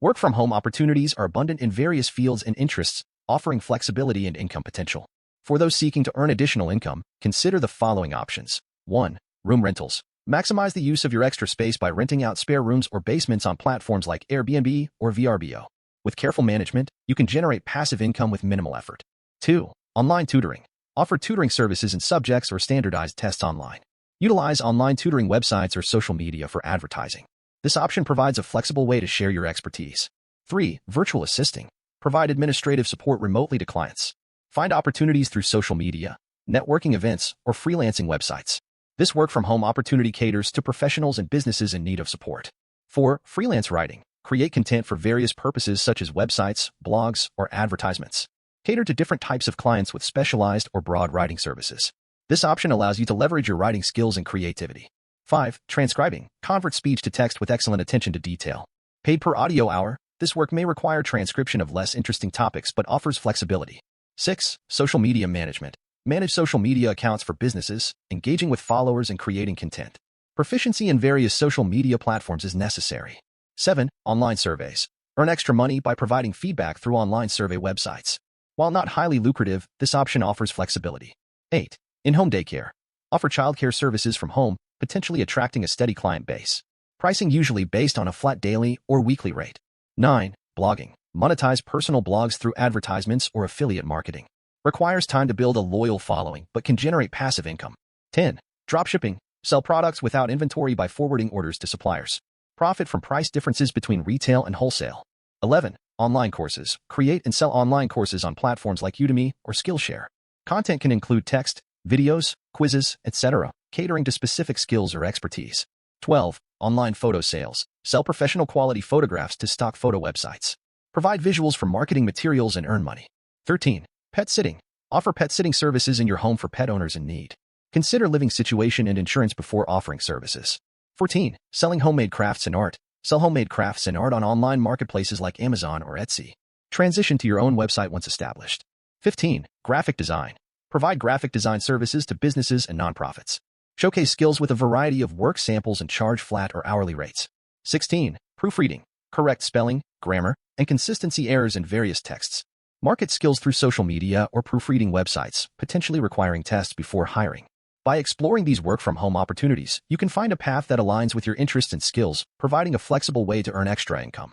Work-from-home opportunities are abundant in various fields and interests, offering flexibility and income potential. For those seeking to earn additional income, consider the following options. 1. Room rentals. Maximize the use of your extra space by renting out spare rooms or basements on platforms like Airbnb or VRBO. With careful management, you can generate passive income with minimal effort. 2. Online tutoring. Offer tutoring services in subjects or standardized tests online. Utilize online tutoring websites or social media for advertising. This option provides a flexible way to share your expertise. 3. Virtual assisting. Provide administrative support remotely to clients. Find opportunities through social media, networking events, or freelancing websites. This work-from-home opportunity caters to professionals and businesses in need of support. 4. Freelance writing. Create content for various purposes such as websites, blogs, or advertisements. Cater to different types of clients with specialized or broad writing services. This option allows you to leverage your writing skills and creativity. 5. Transcribing. Convert speech to text with excellent attention to detail. Paid per audio hour. This work may require transcription of less interesting topics but offers flexibility. 6. Social media management. Manage social media accounts for businesses, engaging with followers and creating content. Proficiency in various social media platforms is necessary. 7. Online surveys. Earn extra money by providing feedback through online survey websites. While not highly lucrative, this option offers flexibility. 8. In-home daycare. Offer childcare services from home, potentially attracting a steady client base. Pricing usually based on a flat daily or weekly rate. 9. Blogging. Monetize personal blogs through advertisements or affiliate marketing. Requires time to build a loyal following, but can generate passive income. 10. Dropshipping. Sell products without inventory by forwarding orders to suppliers. Profit from price differences between retail and wholesale. 11. Online courses. Create and sell online courses on platforms like Udemy or Skillshare. Content can include text, videos, quizzes, etc., catering to specific skills or expertise. 12. Online photo sales. Sell professional quality photographs to stock photo websites. Provide visuals for marketing materials and earn money. 13. Pet sitting. Offer pet sitting services in your home for pet owners in need. Consider living situation and insurance before offering services. 14. Selling homemade crafts and art. Sell homemade crafts and art on online marketplaces like Amazon or Etsy. Transition to your own website once established. 15. Graphic design. Provide graphic design services to businesses and nonprofits. Showcase skills with a variety of work samples and charge flat or hourly rates. 16. Proofreading. Correct spelling, grammar, and consistency errors in various texts. Market skills through social media or proofreading websites, potentially requiring tests before hiring. By exploring these work-from-home opportunities, you can find a path that aligns with your interests and skills, providing a flexible way to earn extra income.